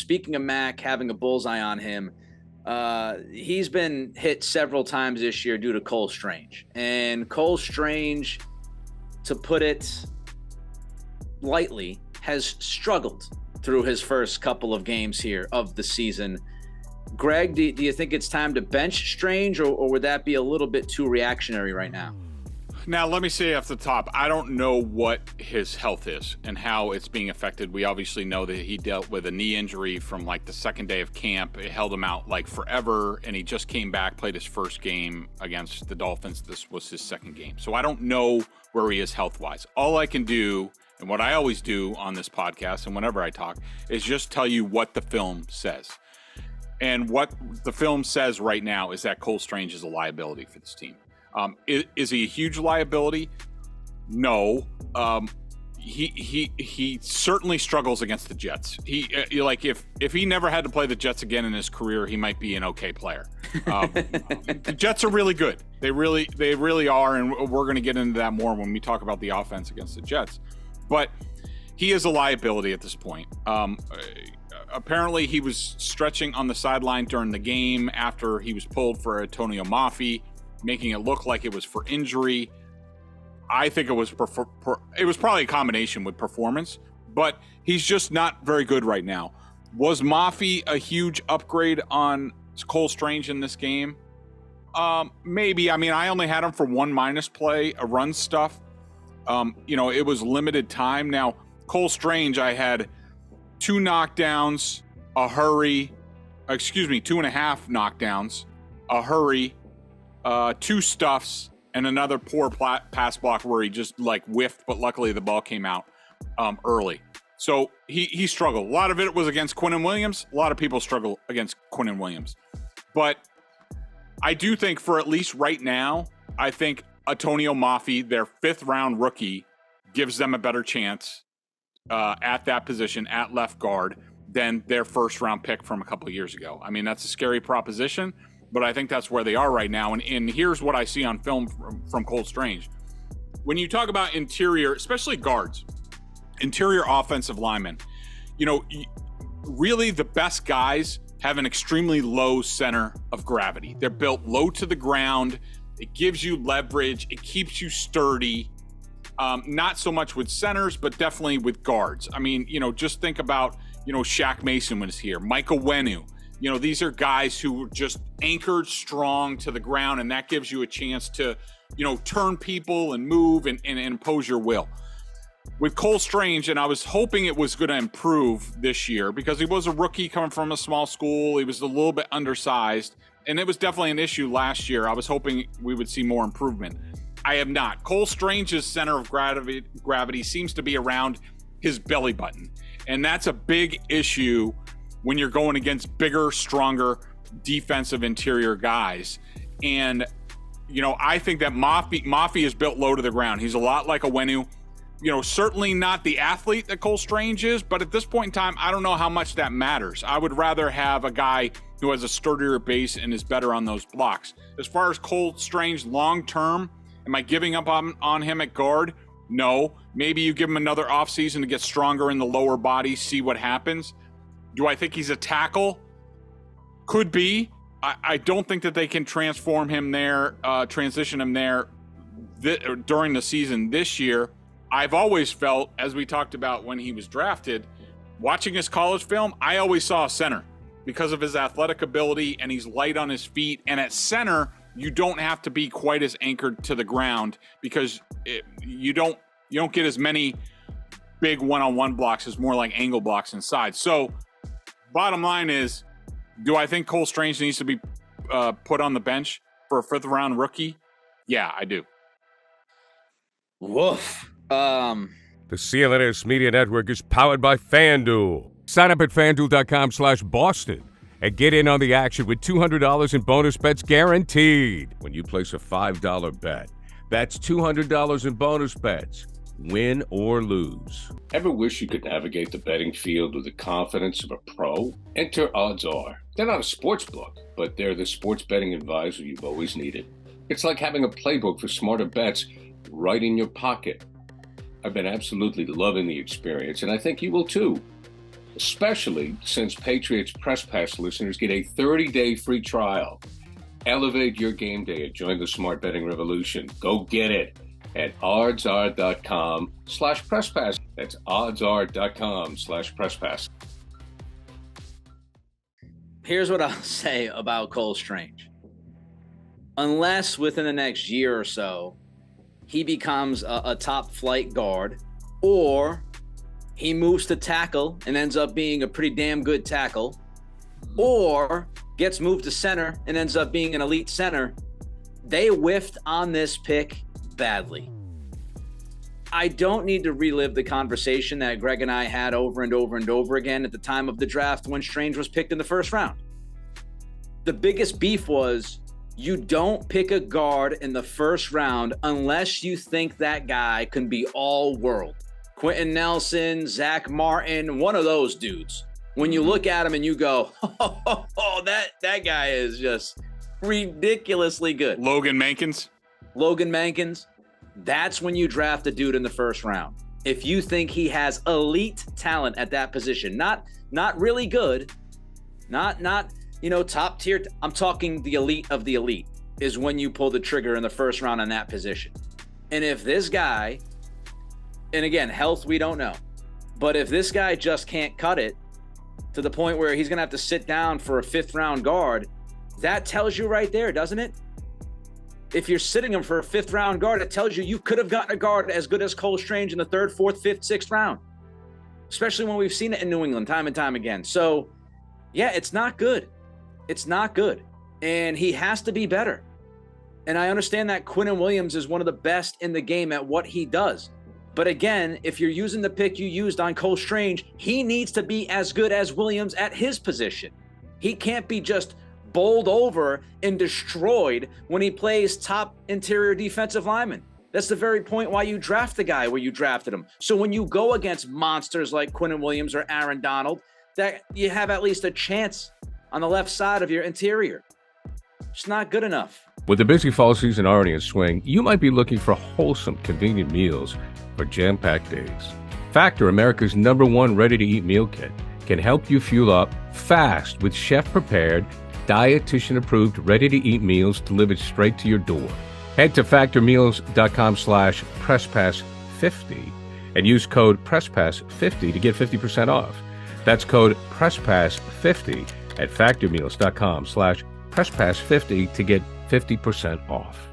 speaking of Mac, having a bullseye on him, he's been hit several times this year due to Cole Strange. And Cole Strange, to put it lightly, has struggled through his first couple of games here of the season. Greg, do you think it's time to bench Strange, or would that be a little bit too reactionary right now? Now, let me say off the top, I don't know what his health is and how it's being affected. We obviously know that he dealt with a knee injury from like the second day of camp. It held him out like forever, and he just came back, played his first game against the Dolphins. This was his second game. So I don't know where he is health-wise. All I can do, and what I always do on this podcast and whenever I talk, is just tell you what the film says. And what the film says right now is that Cole Strange is a liability for this team. Is he a huge liability? No. He certainly struggles against the Jets. If he never had to play the Jets again in his career, he might be an okay player. The Jets are really good. They really are, and we're going to get into that more when we talk about the offense against the Jets. But he is a liability at this point. Apparently, he was stretching on the sideline during the game after he was pulled for Antonio Mafi, making it look like it was for injury. I think it was probably a combination with performance, but he's just not very good right now. Was Mafi a huge upgrade on Cole Strange in this game? Maybe. I mean, I only had him for one minus play, a run stuff. It was limited time. Now, Cole Strange, I had 2 knockdowns, 2.5 knockdowns, a hurry, 2 stuffs, and another poor pass block where he just whiffed, but luckily the ball came out early. So he struggled. A lot of it was against Quinnen Williams. A lot of people struggle against Quinnen Williams. But I do think for at least right now, I think Antonio Mafi, their 5th round rookie, gives them a better chance at that position at left guard than their 1st round pick from a couple of years ago. I mean, that's a scary proposition, but I think that's where they are right now. And here's what I see on film from Cole Strange. When you talk about interior, especially guards, interior offensive linemen, really the best guys have an extremely low center of gravity. They're built low to the ground. It gives you leverage. It keeps you sturdy. Not so much with centers, but definitely with guards. I mean, just think about, Shaq Mason was here, Michael Wenu. These are guys who are just anchored strong to the ground, and that gives you a chance to, turn people and move and impose your will. With Cole Strange, and I was hoping it was going to improve this year because he was a rookie coming from a small school. He was a little bit undersized, and it was definitely an issue last year. I was hoping we would see more improvement. I have not. Cole Strange's center of gravity seems to be around his belly button, and that's a big issue when you're going against bigger, stronger defensive interior guys. And, I think that Mafi is built low to the ground. He's a lot like a Wenu. Certainly not the athlete that Cole Strange is, but at this point in time, I don't know how much that matters. I would rather have a guy who has a sturdier base and is better on those blocks. As far as Cole Strange long-term, am I giving up on him at guard? No. Maybe you give him another offseason to get stronger in the lower body, see what happens. Do I think he's a tackle? Could be. I don't think that they can transition him there during the season this year. I've always felt, as we talked about when he was drafted, watching his college film, I always saw a center because of his athletic ability, and he's light on his feet. And at center, you don't have to be quite as anchored to the ground because you don't get as many big one-on-one blocks. It's more like angle blocks inside. So bottom line is, do I think Cole Strange needs to be put on the bench for a 5th round rookie? Yeah, I do. Woof. The CLNS Media Network is powered by Fanduel. Sign up at FanDuel.com/Boston and get in on the action with $200 in bonus bets guaranteed when you place a $5 bet. That's $200 in bonus bets, win or lose. Ever wish you could navigate the betting field with the confidence of a pro? Enter Odds Are. They're not a sports book, but they're the sports betting advisor you've always needed. It's like having a playbook for smarter bets right in your pocket. I've been absolutely loving the experience, and I think you will too. especially since Patriots Press Pass listeners get a 30-day free trial. Elevate your game day and join the smart betting revolution. Go get it at oddsr.com/presspass. That's oddsr.com/presspass. Here's what I'll say about Cole Strange. Unless within the next year or so, he becomes a top flight guard, or he moves to tackle and ends up being a pretty damn good tackle, or gets moved to center and ends up being an elite center, they whiffed on this pick badly. I don't need to relive the conversation that Greg and I had over and over and over again at the time of the draft when Strange was picked in the first round. The biggest beef was you don't pick a guard in the first round unless you think that guy can be all world. Quentin Nelson, Zach Martin, one of those dudes. When you look at him and you go, oh, that guy is just ridiculously good. Logan Mankins. That's when you draft a dude in the first round. If you think he has elite talent at that position, not really good, not top tier. I'm talking the elite of the elite is when you pull the trigger in the first round on that position. And if this guy, and again, health, we don't know, but if this guy just can't cut it to the point where he's going to have to sit down for a 5th round guard, that tells you right there, doesn't it? If you're sitting him for a 5th round guard, it tells you could have gotten a guard as good as Cole Strange in the 3rd, 4th, 5th, 6th round, especially when we've seen it in New England time and time again. So yeah, it's not good. It's not good. And he has to be better. And I understand that Quinnen Williams is one of the best in the game at what he does. But again, if you're using the pick you used on Cole Strange, he needs to be as good as Williams at his position. He can't be just bowled over and destroyed when he plays top interior defensive lineman. That's the very point why you draft the guy where you drafted him. So when you go against monsters like Quinnen Williams or Aaron Donald, that you have at least a chance on the left side of your interior. It's not good enough. With the busy fall season already in swing, you might be looking for wholesome, convenient meals for jam-packed days. Factor, America's #1 ready-to-eat meal kit, can help you fuel up fast with chef-prepared, dietitian-approved, ready-to-eat meals delivered straight to your door. Head to factormeals.com/presspass50 and use code PRESSPASS50 to get 50% off. That's code PRESSPASS50 at factormeals.com/presspass50 to get 50% off.